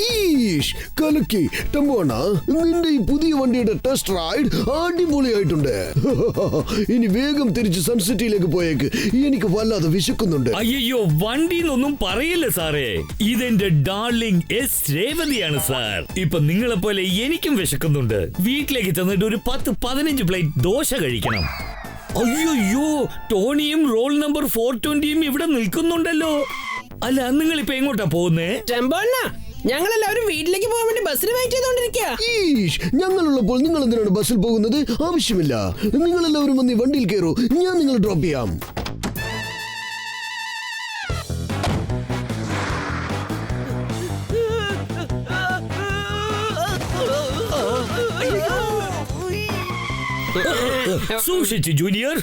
ഈഷ് കലക്കി ടെമ്പോണ നിന്റെ ഈ പുതിയ വണ്ടിയുടെ ടെസ്റ്റ് റൈഡ് അടിപൊളിയായിട്ടുണ്ട്. ഇനി വേഗം തിരിച്ച് സൺസിറ്റിയിലേക്ക് പോയേക്ക്, എനിക്ക് വല്ലാതെ വിശക്കുന്നുണ്ട്. അയ്യോ വണ്ടിന്നൊന്നും പറയില്ല സാറേ, ഇതെന്റെ ഡാർലിംഗ് എസ് രേവതിയാണ് സാർ. ഇപ്പൊ നിങ്ങളെ പോലെ എനിക്കും വിശക്കുന്നുണ്ട്. വീട്ടിലേക്ക് ചെന്നിട്ട് ഒരു 10-15 പ്ലേറ്റ് ദോശ കഴിക്കണം. അയ്യോ ടോണിയും റോൾ നമ്പർ 420 ഇവിടെ നിൽക്കുന്നുണ്ടല്ലോ. അല്ല നിങ്ങൾ ഇപ്പൊ എങ്ങോട്ടാ പോകുന്നേ? ഞങ്ങളെല്ലാവരും വീട്ടിലേക്ക് പോകാൻ വേണ്ടി ബസ്സിന് വെയിറ്റ് ചെയ്തോണ്ടിരിക്കുക. ഞങ്ങളുള്ളപ്പോൾ നിങ്ങൾ എന്തിനാണ് ബസ്സിൽ പോകുന്നത്? ആവശ്യമില്ല. നിങ്ങളെല്ലാവരും വന്ന് വണ്ടിയിൽ കയറൂ, ഞാൻ നിങ്ങളെ ഡ്രോപ്പ് ചെയ്യാം. സൂക്ഷിച്ചു ജൂനിയർ.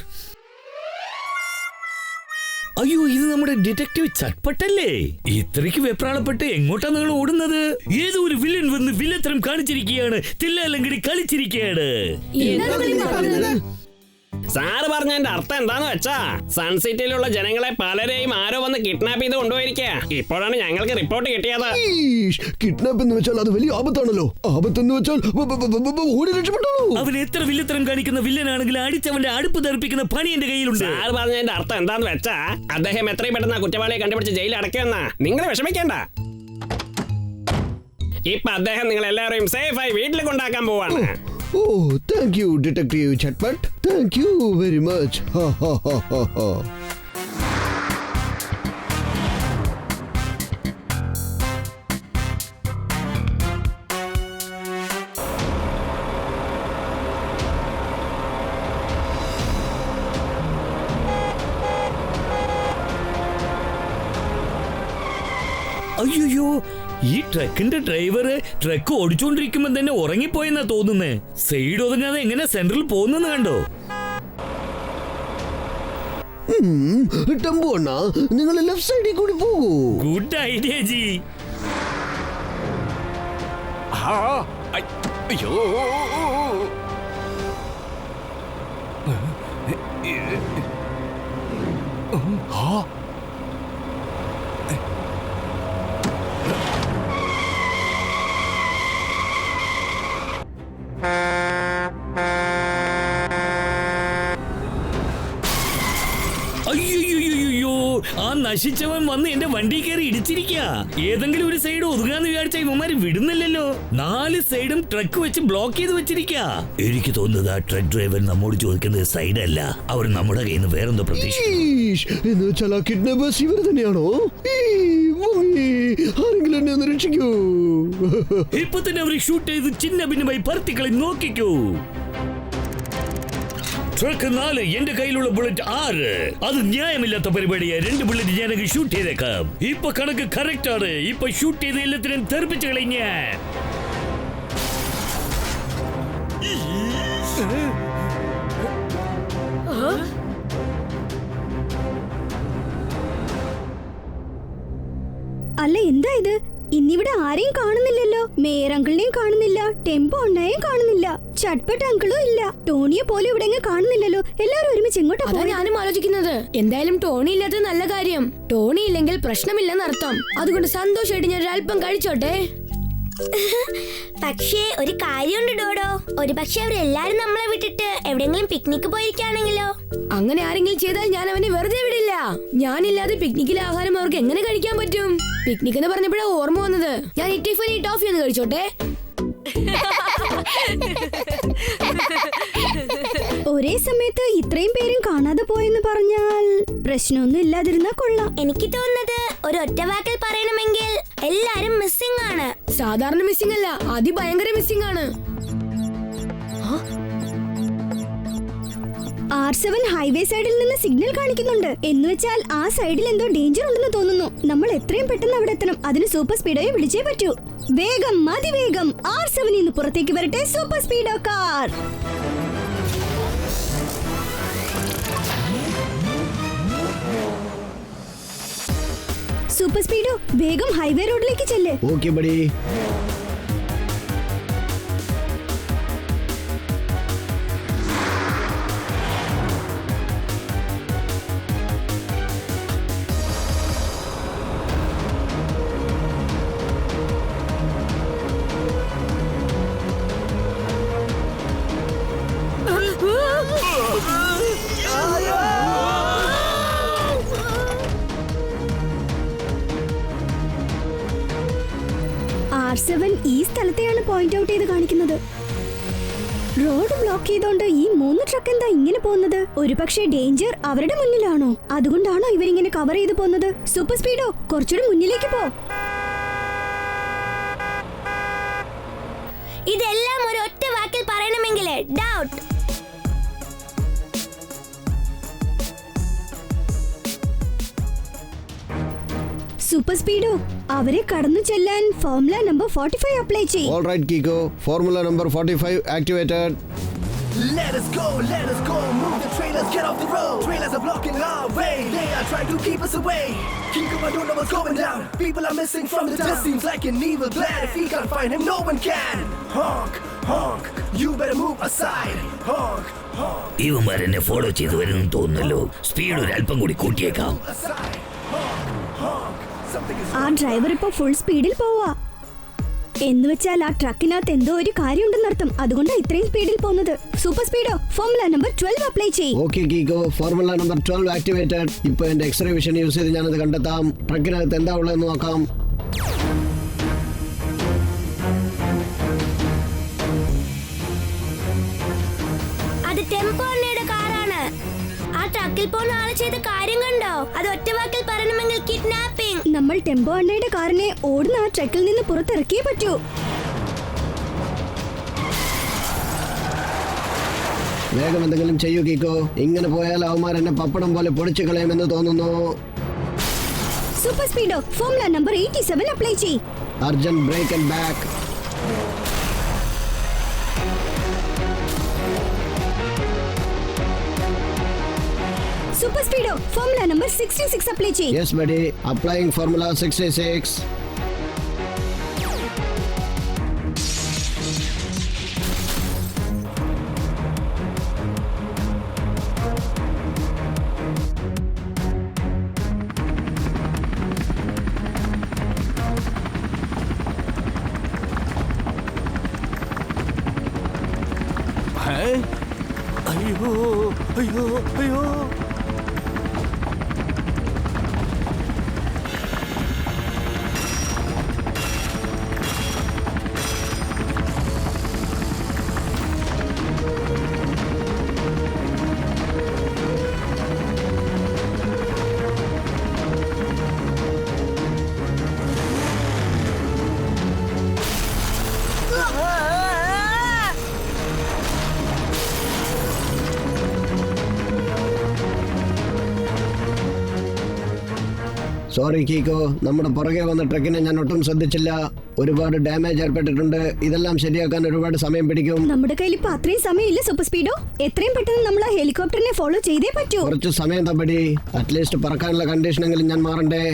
അയ്യോ ഇത് നമ്മുടെ ഡിറ്റക്റ്റീവ് ചട്ട്പട്ടല്ലേ? ഇത്രയ്ക്ക് വെപ്രാളപ്പെട്ട് എങ്ങോട്ടാ നിങ്ങൾ ഓടുന്നത്? ഏതോ ഒരു വില്ലൻ വന്ന് വില്ലത്തരം കാണിച്ചിരിക്കുകയാണ്, തില്ലാലങ്കടി കളിച്ചിരിക്കുകയാണ്. സാറ് പറഞ്ഞതിന്റെ അർത്ഥം എന്താന്ന് വെച്ചാ സൺസിറ്റിയിലുള്ള ജനങ്ങളെ പലരെയും ആരോ വന്ന് കിഡ്നാപ്പ് ചെയ്ത് കൊണ്ടുപോയിരിക്കുക. ഇപ്പോഴാണ് ഞങ്ങൾക്ക് റിപ്പോർട്ട് കിട്ടിയത്. കിഡ്നാപ്പ് എന്ന് വെച്ചാൽ അത് വലിയ ആപത്താണല്ലോ. ആപത്തെന്ന് വെച്ചാൽ ഓടി രക്ഷപ്പെട്ടോളൂ. അവൻ എത്ര വില്ലത്തരം കാണിക്കുന്ന വില്ലനാണെങ്കിലും അടിച്ചവന്റെ അടുപ്പ് തെറിപ്പിക്കുന്ന പണി എന്റെ കയ്യിലുണ്ട്. സാറ് പറഞ്ഞതിന്റെ അർത്ഥം എന്താന്ന് വെച്ചാ അദ്ദേഹം എത്രയും പെട്ടെന്ന് കുറ്റവാളിയെ കണ്ടുപിടിച്ച് ജയിലിൽ അടയ്ക്കുമെന്നാ. നിങ്ങൾ വിഷമിക്കേണ്ട. ഇപ്പൊ അദ്ദേഹം നിങ്ങൾ എല്ലാവരെയും സേഫായി വീട്ടിൽ കൊണ്ടാക്കാൻ പോവാണ്. Oh, thank you, Detective Chatpat. Thank you very much. Ha ha ha ha ha. അയ്യോ ഈ ട്രക്കിന്റെ ഡ്രൈവർ ട്രക്ക് ഓടിച്ചോണ്ടിരിക്കുമ്പോ തന്നെ ഉറങ്ങിപ്പോയെന്നാ തോന്നുന്നേ. സൈഡ് ഒതുങ്ങാതെ എങ്ങനെ സെൻട്രൽ പോകുന്നെന്ന് കണ്ടോ? ടെമ്പോ അണ്ണാ, നിങ്ങൾ ലെഫ്റ്റ് സൈഡിൽ കൂടി പോകൂ. Good idea G. അയ്യോ അയ്യോ ആ നശിച്ചവൻ വന്ന് എന്റെ വണ്ടി കയറി ഇടിച്ചിരിക്കുക. ഏതെങ്കിലും ഒരു സൈഡ് ഒതുങ്ങാന്ന് വിചാരിച്ച ഇവന്മാര് വിടുന്നില്ലല്ലോ. 4 സൈഡും ട്രക്ക് വെച്ച് ബ്ലോക്ക് ചെയ്ത് വെച്ചിരിക്കുക. എനിക്ക് തോന്നുന്നത് ആ ട്രക്ക് ഡ്രൈവർ നമ്മോട് ചോദിക്കുന്നത് സൈഡ് അല്ല, അവർ നമ്മുടെ കയ്യിൽ നിന്ന് വേറെന്തോ പ്രതീക്ഷ. എന്ന് വെച്ചാൽ ആ കിഡ്നാപ്പേഴ്സ് ഇവർ തന്നെയാണോ? ആരെങ്കിലും എന്നെ ഒന്ന് രക്ഷിക്കൂ. ഇപ്പൊ തന്നെ അവർ ഷൂട്ട് ചെയ്ത് ചിന്ന ഭിന്നമായി പറത്തിക്കളി നോക്കിക്കൂ. ട്രക്ക് 4, എന്റെ കയ്യിലുള്ള ബുള്ളറ്റ് 6. അത് ന്യായമില്ലാത്ത പരിപാടിയാ. 2 ബുള്ളറ്റ് ഞാനൊക്കെ ഷൂട്ട് ചെയ്തേക്കാം. ഇപ്പൊ കണക്ക് കറക്റ്റ് ആണ്. ഇപ്പൊ ഷൂട്ട് ചെയ്ത് എല്ലാത്തിനും തെറിപ്പിച്ചു കളഞ്ഞ. അല്ല എന്താ ഇത്? ഇന്നിവിടെ ആരെയും കാണുന്നില്ലല്ലോ. മേയർ അങ്കിളിനെയും കാണുന്നില്ല, ടെമ്പോ അണ്ണയെയും കാണുന്നില്ല, ചട്ട്പട്ട് അങ്കിളും ഇല്ല, ടോണിയെ പോലും ഇവിടെ കാണുന്നില്ലല്ലോ. എല്ലാവരും ഒരുമിച്ച് എങ്ങോട്ടാ? അതാ ഞാനും ആലോചിക്കുന്നത്. എന്തായാലും ടോണി ഇല്ലാത്തത് നല്ല കാര്യം. ടോണി ഇല്ലെങ്കിൽ പ്രശ്നമില്ലെന്നർത്ഥം. അതുകൊണ്ട് സന്തോഷമായിട്ട് ഞാൻ ഒരല്പം കഴിച്ചോട്ടെ. പക്ഷേ ഒരു കാര്യമുണ്ട് ഡോഡോ. ഒരു പക്ഷെ അവരെല്ലാരും നമ്മളെ വിട്ടിട്ട് എവിടെയെങ്കിലും പിക്നിക്ക് പോയിരിക്കുകയാണെങ്കിലോ? അങ്ങനെ ആരെങ്കിലും ചെയ്താൽ ഞാൻ അവനെ വെറുതെ വിടില്ല. ഞാനില്ലാതെ പിക്നിക്കിലെ ആഹാരം അവർക്ക് എങ്ങനെ കഴിക്കാൻ പറ്റും? പിക്നിക് എന്ന് പറഞ്ഞപ്പോഴാണ് ഓർമ്മ വന്നത്. ഞാൻ ഈ ടിഫിനി ടോഫി ഒന്ന് കഴിച്ചോട്ടെ. ഒരേ സമയത്ത് ഇത്രയും പേരും കാണാതെ പോയെന്ന് പറഞ്ഞാൽ പ്രശ്നമൊന്നും ഇല്ലാതിരുന്നാ കൊള്ളാം. എനിക്ക് തോന്നുന്നത് ഒരു ഒറ്റ വാക്കിൽ പറയണമെങ്കിൽ എല്ലാരും മിസ്സിംഗ് ആണ്. സാധാരണ മിസ്സിംഗ് അല്ല, അതിഭയങ്കര മിസ്സിംഗ് ആണ്. R7 ഹൈവേ സൈഡിൽ നിന്ന് സിഗ്നൽ കാണിക്കുന്നുണ്ട്. എന്നുവെച്ചാൽ ആ സൈഡിൽ എന്തോ ഡേഞ്ചർ ഉണ്ടെന്ന് തോന്നുന്നു. നമ്മൾ എത്രയും പെട്ടെന്ന് അവിടെ എത്തണം. അതിന് സൂപ്പർ സ്പീഡോയെ വിളിച്ചേ പറ്റൂ. വേഗം, അതിവേഗം R7 നിന്ന് പുറത്തേക്ക് വരട്ടെ സൂപ്പർ സ്പീഡോ കാർ. സൂപ്പർ സ്പീഡോ വേഗം ഹൈവേ റോഡിലേക്ക് ചെല്ല്. Okay buddy. R7 ഈ സ്ഥലത്തെയാണ് പോയിന്റ് ഔട്ട് ചെയ്ത് കാണിക്കുന്നത്. റോഡ് ബ്ലോക്ക് ചെയ്തോണ്ട് ഈ 3 ട്രക്ക് എന്താ ഇങ്ങനെ പോകുന്നത്? ഒരുപക്ഷെ ഡേഞ്ചർ അവരുടെ മുന്നിലാണോ? അതുകൊണ്ടാണോ ഇവരിങ്ങനെ കവർ ചെയ്ത് പോകുന്നത്? സൂപ്പർ സ്പീഡോ, കുറച്ചുകൂടി മുന്നിലേക്ക് പോ. ഇതെല്ലാം ഒരു ഒറ്റ വാക്കിൽ പറയണമെങ്കിൽ ഡൗട്ട്. സൂപ്പർ സ്പീഡോ, അവരെ കടന്നു ചെല്ലാൻ ഫോർമുല നമ്പർ 45 അപ്ലൈ ചെയ്യും. All right, Kiko. Formula number 45 activated. Let us go, move the trailers, get off the road. Trailers are blocking our way, they are trying to keep us away. Kiko, I don't know what's going down. People are missing from the town. Seems like an evil plan. If he can't find him, no one can. Honk, honk, you better move aside. Honk, honk, ഇവന്മാരെന്നെ follow ചെയ്ത് വരുന്നു തോന്നുന്നല്ലോ. Speed ഒരു അല്പം കൂടി കൂട്ടിയേക്കാം. aside. Honk, honk, something is ആ driver ഇപ്പൊ ഫുൾ സ്പീഡിൽ പോവാ. എന്ന് വെച്ചാൽ ആ ട്രക്കിനകത്ത് എന്തോ ഒരു കാര്യമുണ്ടെന്നർത്ഥം. അതുകൊണ്ടാണ് ഇത്രയും സ്പീഡിൽ പോകുന്നത്. Super Speedo, formula number 12 apply ചെയ്യും. Okay, Kiko. Formula number 12 activated. ഇപ്പൊ എന്റെ എക്സ്റേ വിഷൻ യൂസ് ചെയ്ത് ഞാനത് കണ്ടെത്താം. ട്രക്കിനകത്ത് എന്താ ഉള്ളതെന്ന് നോക്കാം. അത് ടെമ്പോ അണ്ണയുടെ കാറാണ്. ആ ട്രക്കിൽ പോകുന്ന ആള് ചെയ്ത കാര്യം കണ്ടോ? അത് ഒറ്റ വാക്കിൽ പറയണമെങ്കിൽ കിഡ്നാപ്പിംഗ്. നമ്മൾ ടെമ്പോ അണ്ണയുടെ കാറിനെ ഓടുന്ന ആ ട്രക്കിൽ നിന്ന് പുറത്തിറക്കിയേ പറ്റൂ. വേഗം എന്തെങ്കിലും ചെയ്യൂ കീക്കോ. ഇങ്ങനെ പോയാൽ അവന്മാർ എന്നെ പപ്പടം പോലെ പൊടിച്ചു കളയുമെന്ന് തോന്നുന്നു. Super Speedo, formula number 87 apply ചെയ്യും. Urgent brake and back. Super Speedo, formula number 66 apply ചെയ്യും. Yes, buddy. Applying formula 66. അയ്യോ അയ്യോ അയ്യോ. സോറി കീക്കോ, നമ്മുടെ പുറകെ വന്ന ട്രക്കിനെ ഞാൻ ഒട്ടും ശ്രദ്ധിച്ചില്ല. ഒരുപാട് ഡാമേജ് ഏർപ്പെട്ടിട്ടുണ്ട്. ഇതെല്ലാം ശരിയാക്കാൻ ഒരുപാട് സമയം പിടിക്കും. നമ്മുടെ കയ്യിൽ ഇപ്പൊ അത്രയും സമയമില്ല സൂപ്പർ സ്പീഡോ. എത്രയും പെട്ടെന്ന് നമ്മൾ ആ ഹെലികോപ്റ്ററിനെ ഫോളോ ചെയ്തേ പറ്റൂ. കുറച്ച് സമയം തപ്പടി. അറ്റ്ലീസ്റ്റ് പറക്കാനുള്ള കണ്ടീഷനെങ്കിലും ഞാൻ മാറണ്ടേ.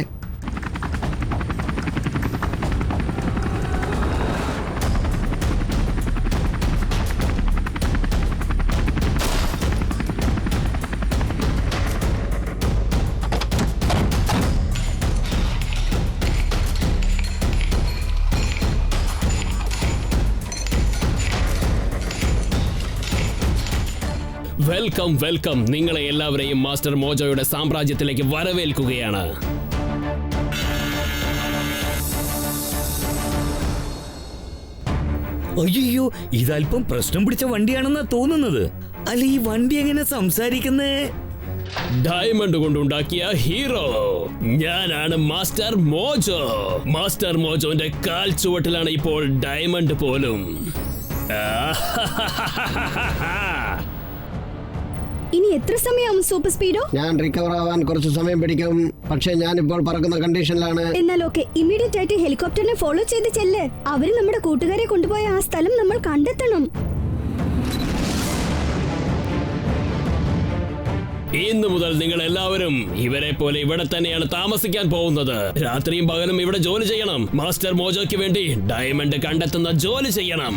Welcome welcome. നിങ്ങളെ എല്ലാവരെയും മാസ്റ്റർ മോജോയുടെ സാമ്രാജ്യത്തിലേക്ക് വരവേൽക്കുകയാണ്. അയ്യോ, ഇതല്പം പ്രശ്നം പിടിച്ച വണ്ടിയാണെന്നാ തോന്നുന്നത്. അല്ല, ഈ വണ്ടി എങ്ങനെ സംസാരിക്കുന്നേ? ഡയമണ്ട് കൊണ്ടുണ്ടാക്കിയ ഹീറോ ഞാനാണ് മാസ്റ്റർ മോജോ. മാസ്റ്റർ മോജോന്റെ കാൽ ചുവട്ടിലാണ് ഇപ്പോൾ ഡയമണ്ട് പോലും. ഇനി എത്ര സമയമാവും സൂപ്പർ സ്പീഡോ? ഞാൻ റിക്കവർ ആവാൻ കുറച്ച് സമയം പിടിക്കും. പക്ഷേ ഞാനിപ്പോൾ പറക്കുന്ന കണ്ടീഷനിലാണ്. എന്നാൽ ഓക്കെ, ഇമ്മീഡിയറ്റ് ആയിട്ട് ഹെലികോപ്റ്ററിനെ ഫോളോ ചെയ്ത് ചെല്ല്. അവര് നമ്മുടെ കൂട്ടുകാരെ കൊണ്ടുപോയ ആ സ്ഥലം നമ്മൾ കണ്ടെത്തണം. ഇന്ന് മുതൽ നിങ്ങൾ എല്ലാവരും ഇവരെ പോലെ ഇവിടെ തന്നെയാണ് താമസിക്കാൻ പോകുന്നത്. രാത്രിയും പകലും ഇവിടെ ജോലി ചെയ്യണം. മാസ്റ്റർ മോജോയ്ക്ക് വേണ്ടി ഡയമണ്ട് കണ്ടെത്തുന്ന ജോലി ചെയ്യണം.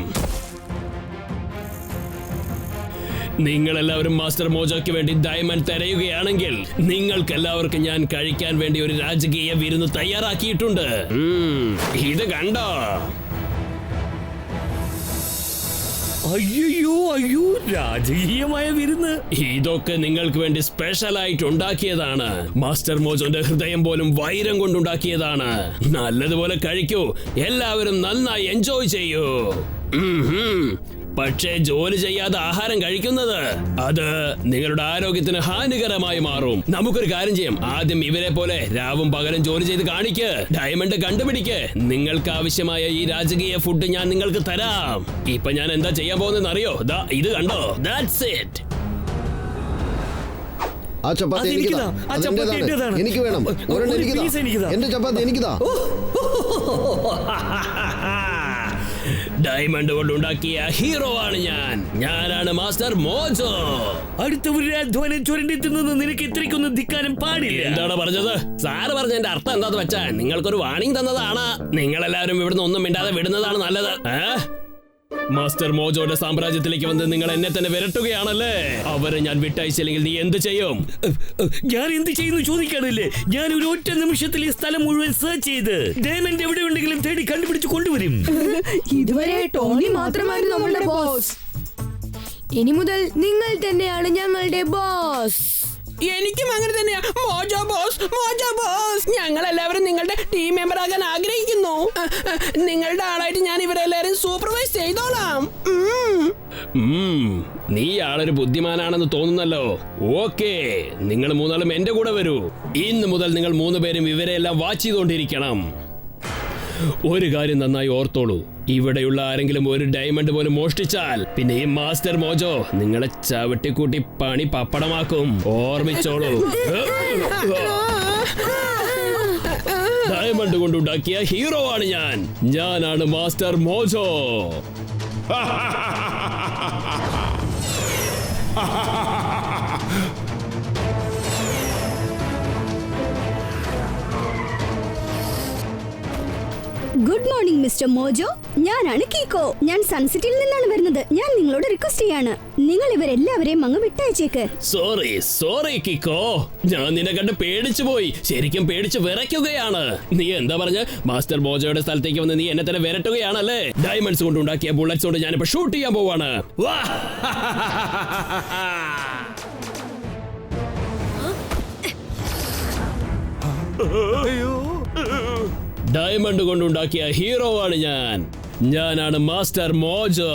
നിങ്ങൾ എല്ലാവരും മാസ്റ്റർ മോജോയ്ക്ക് വേണ്ടി ഡയമണ്ട് തിരയുകയാണെങ്കിൽ നിങ്ങൾക്ക് എല്ലാവർക്കും ഞാൻ കഴിക്കാൻ വേണ്ടി ഒരു രാജകീയ വിരുന്ന് തയ്യാറാക്കിയിട്ടുണ്ട്. ഇത് കണ്ടോ? അയ്യോ രാജകീയമായ വിരുന്ന്. ഇതൊക്കെ നിങ്ങൾക്ക് വേണ്ടി സ്പെഷ്യൽ ആയിട്ട് ഉണ്ടാക്കിയതാണ്. മാസ്റ്റർ മോജോന്റെ ഹൃദയം പോലും വൈരം കൊണ്ടുണ്ടാക്കിയതാണ്. നല്ലതുപോലെ കഴിക്കൂ, എല്ലാവരും നന്നായി എൻജോയ് ചെയ്യൂ. പക്ഷേ ജോലി ചെയ്യാതെ ആഹാരം കഴിക്കുന്നത് അത് നിങ്ങളുടെ ആരോഗ്യത്തിന് ഹാനികരമായി മാറും. നമുക്കൊരു കാര്യം ചെയ്യാം, ആദ്യം ഇവരെ പോലെ രാവും പകലും ജോലി ചെയ്ത് കാണിക്ക്, ഡയമണ്ട് കണ്ടുപിടിക്ക്. നിങ്ങൾക്ക് ആവശ്യമായ ഈ രാജകീയ ഫുഡ് ഞാൻ നിങ്ങൾക്ക് തരാം. ഇപ്പൊ ഞാൻ എന്താ ചെയ്യാൻ പോകുന്നതെന്ന് അറിയോ? ദാ ഇത് കണ്ടോ, ദാറ്റ്സ് ഇറ്റ്. ആ ചപ്പാത്തി എനിക്കിതാ. അതെന്റേതാണ്. എനിക്ക് വേണം. ഒരെണ്ണം എനിക്കിതാ. എന്റെ ചപ്പാത്തി എനിക്കിതാ. ഡയമണ്ട് കൊണ്ടുണ്ടാക്കിയ ഹീറോ ആണ് ഞാനാണ് മാസ്റ്റർ മോജോ. അടുത്തവരുടെ അധ്വാനം ചുരണ്ടി തിന്നത് നിനക്ക് ഇത്രയ്ക്കൊന്നും ധിക്കാരം പാടില്ല. എന്താണ് പറഞ്ഞത്? സാറ് പറഞ്ഞതിന്റെ അർത്ഥം എന്താന്ന് വെച്ചാ നിങ്ങൾക്കൊരു വാണിംഗ് തന്നതാണ്. നിങ്ങളെല്ലാവരും ഇവിടുന്ന് ഒന്നും മിണ്ടാതെ വിടുന്നതാണ് നല്ലത്. മാസ്റ്റർ മോജോയുടെ സാമ്രാജ്യത്തിലേക്ക് വന്ന് നിങ്ങൾ എന്നെ തന്നെ വിരട്ടുകയാണല്ലേ? അവരെ ഞാൻ വിട്ടയച്ചില്ലെങ്കിൽ നീ എന്ത് ചെയ്യും? ഞാൻ എന്ത് ചെയ്യുന്നു ചോദിക്കാറില്ലേ? ഞാൻ ഒരു ഒറ്റ നിമിഷത്തിൽ ഈ സ്ഥലം മുഴുവൻ സെർച്ച് ചെയ്ത് ഡയമണ്ട് എവിടെ ഉണ്ടെങ്കിലും തേടി കണ്ടുപിടിച്ച് കൊണ്ടുവരും. ഇതുവരെ ടോണി മാത്രമായിരുന്നു നമ്മളുടെ ബോസ്. ഇനി മുതൽ നിങ്ങൾ തന്നെയാണ് ഞങ്ങളുടെ ബോസ്. എനിക്കും അങ്ങനെ തന്നെയാ. Mojo boss, mojo boss. ഞങ്ങൾ എല്ലാവരും നിങ്ങളുടെ ടീം മെമ്പർ ആകാൻ ആഗ്രഹിക്കുന്നു. നിങ്ങളുടെ ആളായിട്ട് ഞാൻ ഇവരെല്ലാരും സൂപ്പർവൈസ് ചെയ്തോളാം. നീ ആളൊരു ബുദ്ധിമാനാണെന്ന് തോന്നുന്നല്ലോ. ഓക്കേ, നിങ്ങൾ മൂന്നാളും എന്റെ കൂടെ വരൂ. ഇന്ന് മുതൽ നിങ്ങൾ 3 പേരും ഇവരെല്ലാം വാച്ച് ചെയ്തുകൊണ്ടിരിക്കണം. ഒരു കാര്യം നന്നായി ഓർത്തോളൂ, ഇവിടെയുള്ള ആരെങ്കിലും ഒരു ഡയമണ്ട് പോലും മോഷ്ടിച്ചാൽ പിന്നെ ഈ മാസ്റ്റർ മോജോ നിങ്ങളെ ചവിട്ടിക്കൂട്ടി പണി പപ്പടമാക്കും. ഓർമ്മിച്ചോളൂ. ഡയമണ്ട് കൊണ്ടുണ്ടാക്കിയ ഹീറോ ആണ് ഞാനാണ് master mojo. Good morning mister mojo. ഞാനാണ് കീക്കോ. ഞാൻ സൺസിറ്റിയിൽ നിന്നാണ് വരുന്നത്. ഞാൻ നിങ്ങളോട് റിക്വസ്റ്റ് ചെയ്യാണ്, നിങ്ങൾ ഇവരെല്ലാവരെയും അങ്ങ് വിട്ടയച്ചേക്ക്. സോറി കിക്കോ, ഞാൻ നിന്നെ കണ്ട് പേടിച്ചു പോയി. ശരിക്കും പേടിച്ച് വിറയ്ക്കുകയാണ്. നീ എന്താ പറഞ്ഞ? മാസ്റ്റർ മോജോയുടെ സ്ഥലത്തേക്ക് വന്ന് നീ എന്നെ തന്നെ വിരട്ടുകയാണല്ലേ? ഡയമണ്ട്സ് കൊണ്ടുണ്ടാക്കിയ ബുള്ളറ്റ്സ് കൊണ്ട് ഞാനിപ്പോ ഷൂട്ട് ചെയ്യാൻ പോവാണ്. ഡയമണ്ട് കൊണ്ടുണ്ടാക്കിയ ഹീറോ ആണ് ഞാനാണ് master mojo.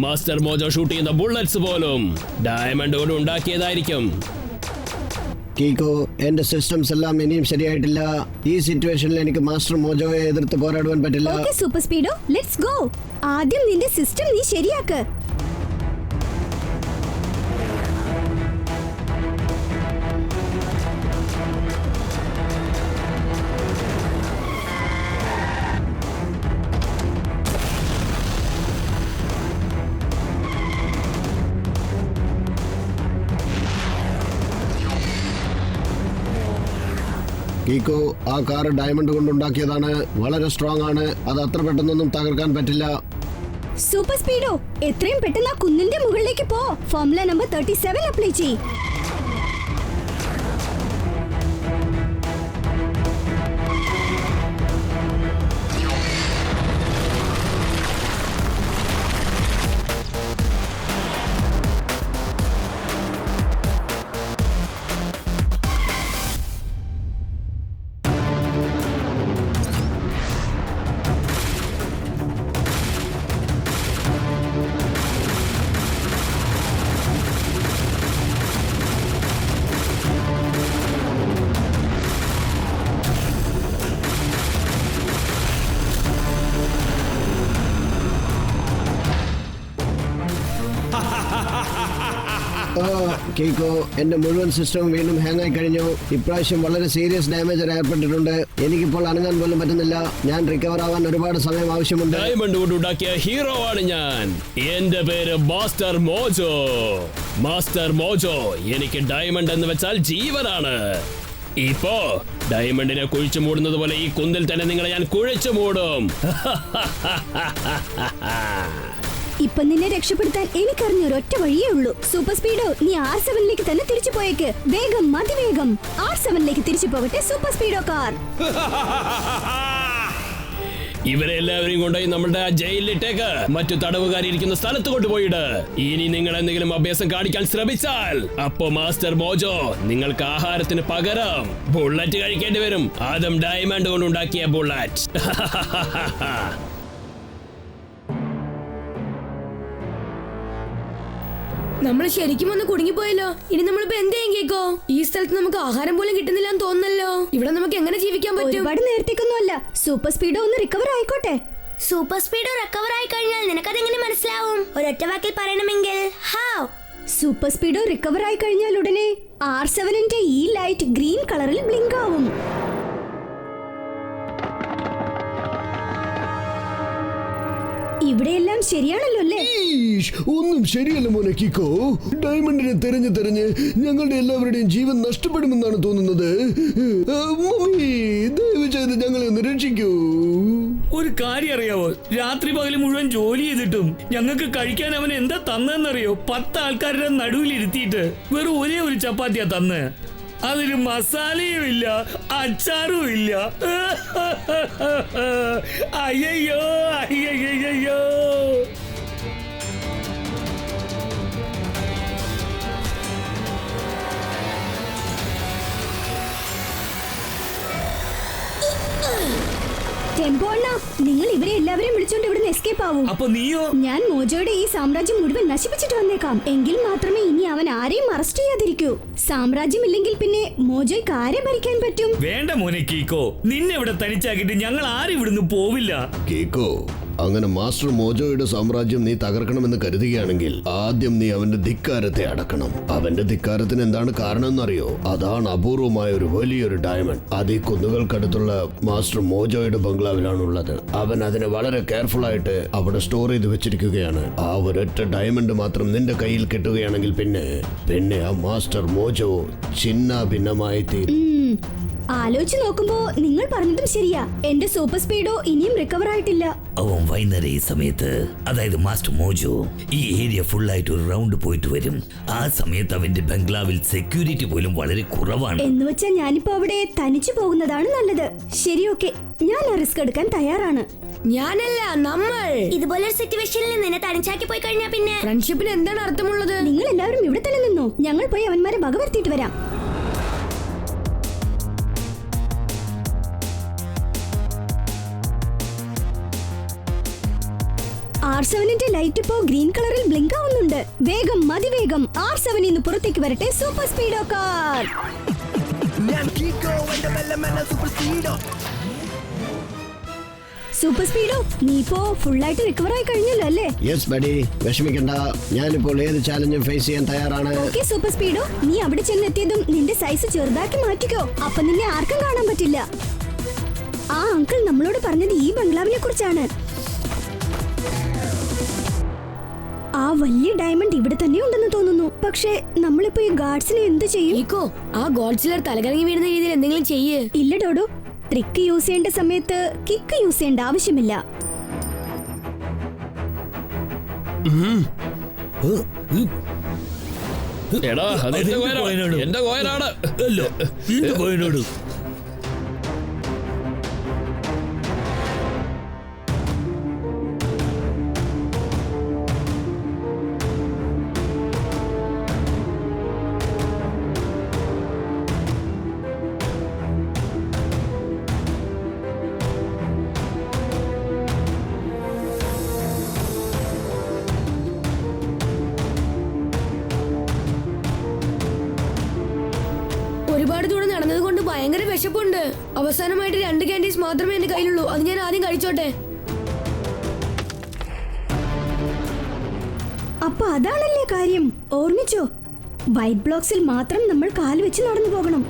Master mojo shoot ചെയ്യുന്ന ബുള്ളറ്റ്സ് പോലും ഡയമണ്ട് കൊണ്ട് ഉണ്ടാക്കിയതായിരിക്കും. കീക്കോ, എന്റെ സിസ്റ്റംസ് എല്ലാം ഇനിയും ശരിയായിട്ടില്ല. ഈ സിറ്റുവേഷനിൽ എനിക്ക് മാസ്റ്റർ മോജോയെ എതിർത്ത് പോരാടുവാൻ പറ്റില്ല. Okay super Speedo, let's go. ആദ്യം നിന്റെ സിസ്റ്റം നീ ശരിയാക്ക്. കീക്കോ, ആ കാർ ഡയമണ്ട് കൊണ്ടുണ്ടാക്കിയതാണ്. വളരെ സ്ട്രോങ് ആണ്. അത് അത്ര പെട്ടെന്നൊന്നും തകർക്കാൻ പറ്റില്ല. സൂപ്പർ സ്പീഡോ, എത്രയും പെട്ടെന്ന് ആ കുന്നിന്റെ മുകളിലേക്ക് പോ. ഫോർമുല നമ്പർ 37 അപ്ലൈ ചെയ്യ്. കീക്കോ, എന്റെ മുഴുവൻ സിസ്റ്റം വീണ്ടും ഹാങ് ആയി കഴിഞ്ഞു. ഇപ്രാവശ്യം വളരെ സീരിയസ് ഡാമേജ് ഏർപ്പെട്ടിട്ടുണ്ട്. എനിക്കിപ്പോൾ അനങ്ങാൻ പോലും പറ്റുന്നില്ല. ഞാൻ റിക്കവർ ആവാൻ ഒരുപാട് സമയം ആവശ്യമുണ്ട്. ഡയമണ്ട് കൊണ്ടുണ്ടാക്കിയ ഹീറോ ആണ് എന്റെ പേര് മാസ്റ്റർ മോജോ. മാസ്റ്റർ മോജോ, എനിക്ക് ഡയമണ്ട് എന്ന് വെച്ചാൽ ജീവനാണ്. ഇപ്പോ ഡയമണ്ടിനെ കുഴിച്ചു മൂടുന്നത് പോലെ ഈ കുന്നിൽ തന്നെ നിങ്ങളെ ഞാൻ കുഴിച്ചു മൂടും. ഇപ്പൊ നിന്നെ രക്ഷപ്പെടുത്താൻ എനിക്കറിഞ്ഞ ഒരൊറ്റ വഴിയേ ഉള്ളൂ. സൂപ്പർ സ്പീഡോ, നീ R7ലേക്ക് തന്നെ തിരിച്ചു പോയേക്ക്. വേഗം, അതിവേഗം. R7ലേക്ക് തിരിച്ചു പോകട്ടെ സൂപ്പർ സ്പീഡോ കാർ. ഇവരെ എല്ലാവരെയും കൊണ്ടുപോയി നമ്മുടെ ജയിലിലിട്ടേക്ക് മറ്റു തടവുകാരിയിരിക്കുന്ന സ്ഥലത്ത് കൊണ്ടുപോയിട്. ഇനി നിങ്ങൾ എന്തെങ്കിലും അഭ്യാസം കാണിക്കാൻ ശ്രമിച്ചാൽ അപ്പോ മാസ്റ്റർ മോജോ നിങ്ങൾക്ക് ആഹാരത്തിന് പകരം ബുള്ളറ്റ് കഴിക്കേണ്ടി വരും. അതും ഡയമണ്ട് കൊണ്ടുണ്ടാക്കിയ ബുള്ളറ്റ്. നമ്മൾ ശരിക്കും ഒന്ന് കുടുങ്ങിപ്പോയല്ലോ. ഇനി നമ്മളിപ്പോ എന്ത് ചെയ്യും കേക്കോ? ഈ സ്ഥലത്ത് നമുക്ക് ആഹാരം പോലും കിട്ടുന്നില്ല എന്ന് തോന്നുന്നല്ലോ. ഇവിടെ നമുക്ക് എങ്ങനെ ജീവിക്കാൻ പറ്റും? ഒരുപാട് നേരത്തേക്കൊന്നുമല്ല. സൂപ്പർ സ്പീഡോ ഒന്ന് റിക്കവർ ആയിക്കോട്ടെ. സൂപ്പർ സ്പീഡ് റിക്കവർ ആയി കഴിഞ്ഞാൽ നിനക്കതെങ്ങനെ മനസ്സിലാവും? ഒരൊറ്റ വാക്കിൽ പറയണമെങ്കിൽ ഹൗ? സൂപ്പർ സ്പീഡോ റിക്കവർ ആയി കഴിഞ്ഞാൽ ഉടനെ R7ന്റെ ഈ ലൈറ്റ് ഗ്രീൻ കളറിൽ ബ്ലിങ്ക് ആവും. ഇവിടെയെല്ലാം ശരിയാണല്ലോ അല്ലേ? ഒന്നും ശരിയല്ല മോനെ കിക്കോ. ഡയമണ്ടിനെ തെരഞ്ഞ് ഞങ്ങളുടെ എല്ലാവരുടെയും ജീവൻ നഷ്ടപ്പെടുമെന്നാണ് തോന്നുന്നത്. മമ്മി, ദയവ് ചെയ്ത് ഞങ്ങളെ ഒന്ന് രക്ഷിക്കൂ. ഒരു കാര്യം അറിയാവോ? രാത്രി പകല് മുഴുവൻ ജോലി ചെയ്തിട്ടും ഞങ്ങൾക്ക് കഴിക്കാൻ അവൻ എന്താ തന്നെന്നറിയോ? 10 ആൾക്കാരുടെ നടുവിലിരുത്തിയിട്ട് വെറും ഒരേ ഒരു ചപ്പാത്തിയാ തന്ന്. അതിന് മസാലയും ഇല്ല, അച്ചാറും ഇല്ല. അയ്യോ അയ്യോ. ടെമ്പോ അണ്ണാ, നിങ്ങൾ ഇവരെ എല്ലാവരെയും വിളിച്ചോണ്ട് ഇവിടുന്ന് എസ്കേപ്പ് ആവൂ. അപ്പൊ നീയോ? ഞാൻ മോജോയുടെ ഈ സാമ്രാജ്യം മുഴുവൻ നശിപ്പിച്ചിട്ട് വന്നേക്കാം. എങ്കിൽ മാത്രമേ ഇനി അവൻ ആരെയും അറസ്റ്റ് ചെയ്യാതിരിക്കൂ. സാമ്രാജ്യം ഇല്ലെങ്കിൽ പിന്നെ മോജോയ്ക്ക് ആരെ ഭരിക്കാൻ പറ്റും? വേണ്ട മോനെ കീക്കോ, നിന്നെ ഇവിടെ തനിച്ചാക്കിട്ട് ഞങ്ങൾ ആരും ഇവിടുന്ന് പോവില്ല. കേക്കോ, അങ്ങനെ മാസ്റ്റർ മോജോയുടെ സാമ്രാജ്യം നീ തകർക്കണമെന്ന് കരുതുകയാണെങ്കിൽ ആദ്യം നീ അവന്റെ ധിക്കാരത്തെ അടക്കണം. അവന്റെ ധിക്കാരത്തിന് എന്താണ് കാരണം എന്നറിയോ? അതാണ് അപൂർവമായ ഒരു വലിയൊരു ഡയമണ്ട്. അത് ഈ കുന്നുകൾക്കടുത്തുള്ള മാസ്റ്റർ മോജോയുടെ ബംഗ്ലാവിലാണുള്ളത്. അവൻ അതിനെ വളരെ കെയർഫുൾ ആയിട്ട് അവിടെ സ്റ്റോർ ചെയ്ത് വെച്ചിരിക്കുകയാണ്. ആ ഒരൊറ്റ ഡയമണ്ട് മാത്രം നിന്റെ കയ്യിൽ കിട്ടുകയാണെങ്കിൽ പിന്നെ ആ മാസ്റ്റർ മോജോ ചിന്ന ഭിന്നമായി തീരും. ആലോചിച്ച് നോക്കുമ്പോ നിങ്ങൾ പറഞ്ഞതും ശരിയാ. എന്റെ സൂപ്പർ സ്പീഡോ ഇനിയും റിക്കവർ ആയിട്ടില്ല. അവൻ വൈകുന്നേരം ഈ സമയത്ത്, അതായത് മാസ്റ്റർ മോജോ ഈ ഏരിയ ഫുൾ ആയിട്ട് ഒരു റൗണ്ട് പോയിട്ട് വരും. ആ സമയത്ത് അവന്റെ ബംഗ്ലാവിൽ സെക്യൂരിറ്റി പോലും വളരെ കുറവാണ്. എന്ന് വെച്ചാ ഞാനിപ്പോ അവിടെ തനിച്ചു പോകുന്നതാണ് നല്ലത്. ശരി, ഓക്കെ, ഞാൻ ആ റിസ്ക് എടുക്കാൻ തയ്യാറാണ്. ഞാനല്ല, നമ്മൾ. ഇതുപോലൊരു സിറ്റുവേഷനിൽ നിന്നെ തനിച്ചാക്കി പോയി കഴിഞ്ഞാൽ പിന്നെ ഫ്രണ്ട്ഷിപ്പിന് എന്താണ് അർത്ഥമുള്ളത്? നിങ്ങൾ എല്ലാവരും ഇവിടെ തന്നെ നിന്നോ. ഞങ്ങൾ പോയി അവന്മാരെ വകവരുത്തിയിട്ട് വരാം. R7ന്റെ ലൈറ്റ് ഇപ്പോ ഗ്രീൻ കളറിൽ ബ്ലിങ്ക് ആവുന്നുണ്ട്. വേഗം, അതിവേഗം R7 ഇന്ന് പുറത്തേക്ക് വരട്ടെ. Super Speedo car. Super Speedo, നീ ഇപ്പോ ഫുള്ളായിട്ട് റിക്കവർ ആയി കഴിഞ്ഞല്ലോ അല്ലേ? യെസ് ബഡി, വിഷമിക്കണ്ട. ഞാനിപ്പോൾ ഏത് ചാലഞ്ചും ഫേസ് ചെയ്യാൻ തയ്യാറാണ്. ഓക്കെ സൂപ്പർ സ്പീഡോ, നീ അവിടെ ചെന്നെത്തിയതും നിന്റെ സൈസ് ചെറുതാക്കി മാറ്റിക്കോ. അപ്പൊ നിന്നെ ആർക്കും കാണാൻ പറ്റില്ല. ആ അങ്കിൾ നമ്മളോട് പറഞ്ഞത് ഈ ബംഗ്ലാവിനെ കുറിച്ചാണ്. ആ വലിയ ഡയമണ്ട് ഇവിടെ തന്നെ ഉണ്ടെന്ന് തോന്നുന്നു. പക്ഷേ നമ്മളിപ്പോ ഈ ഗാർഡ്സിനെ എന്ത് ചെയ്യും? ഈക്കോ, ആ ഗോഡ്സിലർ തലകറങ്ങി വീഴുന്ന രീതിയിൽ എന്തെങ്കിലും ചെയ്യേ. ഇല്ല ഡോഡോ, ട്രിക്ക് യൂസ് ചെയ്യേണ്ട സമയത്ത് കിക്ക് യൂസ് ചെയ്യേണ്ട ആവശ്യമില്ല. എടാ, എന്റെ കോയനാണ്. കോയനോട് ഒരുപാട് ദൂരം നടന്നത് കൊണ്ട് ഭയങ്കര വിശപ്പുണ്ട്. അവസാനമായിട്ട് 2 ക്യാൻഡീസ് മാത്രമേ എന്റെ കയ്യിലുള്ളൂ. അത് ഞാൻ ആദ്യം കഴിച്ചോട്ടെ. അപ്പൊ അതാണല്ലേ കാര്യം. ഓർമ്മിച്ചോ, വൈറ്റ് ബ്ലോക്സിൽ മാത്രം നമ്മൾ കാല് വെച്ച് നടന്നു പോകണം.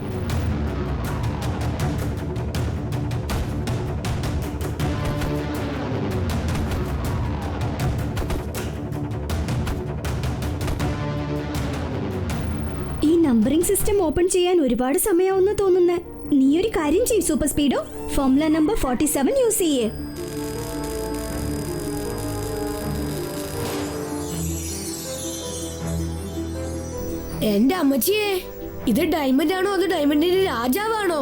ഈ നമ്പറിംഗ് സിസ്റ്റം ഓപ്പൺ ചെയ്യാൻ ഒരുപാട് സമയമാവുന്ന തോന്നുന്നേ. നീ ഒരു കാര്യം ചെയ്യ് super Speedo, formula number 47 use ചെയ്യേ. എന്റെ അമ്മച്ചിയെ, ഇത് ഡയമണ്ട് ആണോ അതോ ഡയമണ്ടിന്റെ രാജാവാണോ?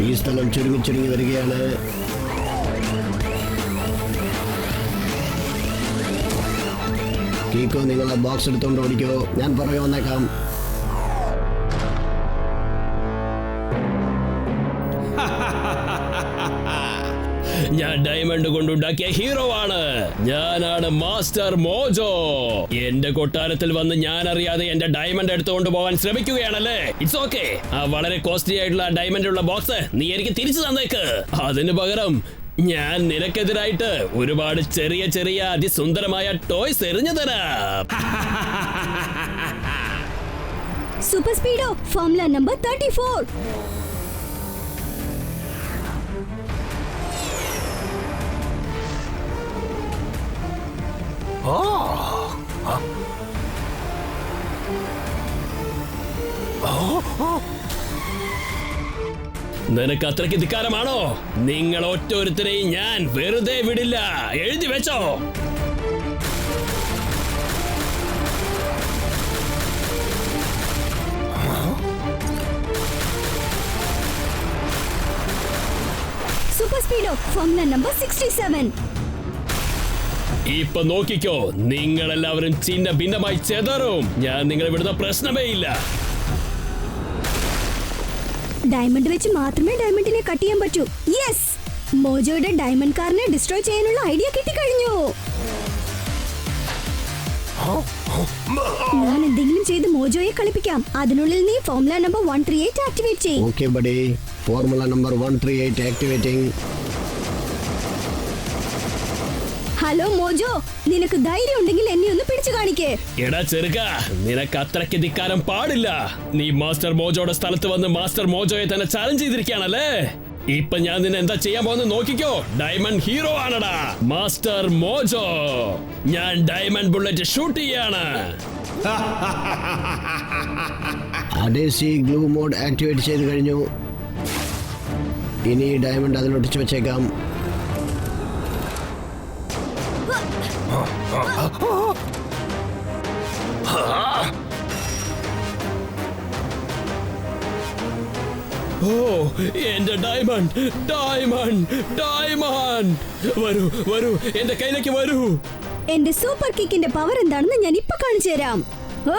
ഈ സ്ഥലം ചുരുങ്ങി ചുരുങ്ങി വരികയാണ്. കീക്കോ, നിങ്ങൾ ആ ബോക്സ് എടുത്തോണ്ട് ഓടിക്കോ, ഞാൻ പുറകെ വന്നേക്കാം. ഞാൻ ഡയമണ്ട് കൊണ്ടുണ്ടാക്കിയ ഹീറോ ആണ്. ഞാനാണ് മാസ്റ്റർ മോജോ. എന്റെ കൊട്ടാരത്തിൽ വന്ന് ഞാൻ അറിയാതെ എന്റെ ഡയമണ്ട് എടുത്തുകൊണ്ട് പോകാൻ ശ്രമിക്കുകയാണല്ലേ? It's okay. ആ വളരെ കോസ്റ്റ്ലി ആയിട്ടുള്ള ഡയമണ്ട് ഉള്ള ബോക്സ് നീ എനിക്ക് തിരിച്ചു തന്നേക്ക്. അതിന് പകരം ഞാൻ നിനക്കെതിരായിട്ട് ഒരുപാട് ചെറിയ ചെറിയ അതിസുന്ദരമായ ടോയ്സ് എറിഞ്ഞു തരാം. Super Speedo formula number 34. നിനക്ക് അത്രയ്ക്ക് ധിക്കാരമാണോ? നിങ്ങൾ ഒറ്റൊരുത്തരെയും ഞാൻ വെറുതെ വിടില്ല. എഴുതി വെച്ചോ. Super Speedo formula number 67. ഇപ്പൊ നോക്കിക്കോ, നിങ്ങളെല്ലാവരും ചിന്ന ഭിന്നമായി ചെതറും. ഞാൻ നിങ്ങളെ വിടുന്ന പ്രശ്നമേ ഇല്ല. ഡയമണ്ട് വെച്ച് മാത്രമേ ഡയമണ്ടിനെ കട്ട് ചെയ്യാൻ പറ്റൂ. യെസ്, മോജോയുടെ ഡയമണ്ട് കാറിനെ ഡിസ്ട്രോയ് ചെയ്യാനുള്ള ഐഡിയ കിട്ടിക്കഴിഞ്ഞു. ഞാൻ എന്തെങ്കിലും ചെയ്ത് മോജോയെ കളിപ്പിക്കാം. അതിനുള്ളിൽ നീ ഫോർമുല നമ്പർ 138 ആക്ടിവേറ്റ് ചെയ്യും. Okay buddy, formula number 138 activating. Hello mojo, നിനക്ക് ധൈര്യം ഉണ്ടെങ്കിൽ എന്നെ ഒന്ന് പിടിച്ചു കാണിക്കേ. എടാ ചെറുക്ക, നിനക്ക് അത്രയ്ക്ക് ധിക്കാരം പാടില്ല. നീ മാസ്റ്റർ മോജോയുടെ സ്ഥലത്ത് വന്ന് മാസ്റ്റർ മോജോയെ തന്നെ ചാലഞ്ച് ചെയ്തിരിക്കുകയാണല്ലേ? ഇപ്പൊ ഞാൻ നിന്നെ എന്താ ചെയ്യാൻ പോകുന്നത് നോക്കിക്കോ. ഡയമണ്ട് ഹീറോ ആണടാ മാസ്റ്റർ മോജോ. ഞാൻ ഡയമണ്ട് ബുള്ളറ്റ് ഷൂട്ട് ചെയ്യാണ്. അഡേസി ഗ്ലൂ മോഡ് ആക്ടിവേറ്റ് ചെയ്ത് കഴിഞ്ഞു. ഇനി ഡയമണ്ട് അതിലൊട്ടിച്ചു വെച്ചേക്കാം. ഓ, എന്റെ ഡയമണ്ട് ഡയമണ്ട് ഡയമണ്ട്. വരൂ വരൂ, എന്റെ കയ്യിലേക്ക് വരൂ. എന്റെ സൂപ്പർ കിക്കിന്റെ പവർ എന്താണെന്ന് ഞാൻ ഇപ്പൊ കാണിച്ചു തരാം. ആ!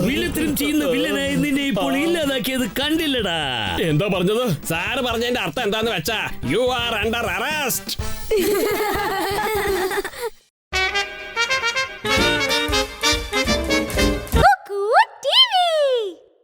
വില്ലത്തിനും ചെയ്യുന്ന വില്ലനായി നിന്നെ ഇപ്പോൾ ഇല്ലാതാക്കിയത് കണ്ടില്ലടാ. എന്താ പറഞ്ഞത്? സാറ് പറഞ്ഞതിന്റെ അർത്ഥം എന്താന്ന് വെച്ചാ യു ആർ അണ്ടർ അറസ്റ്റ്.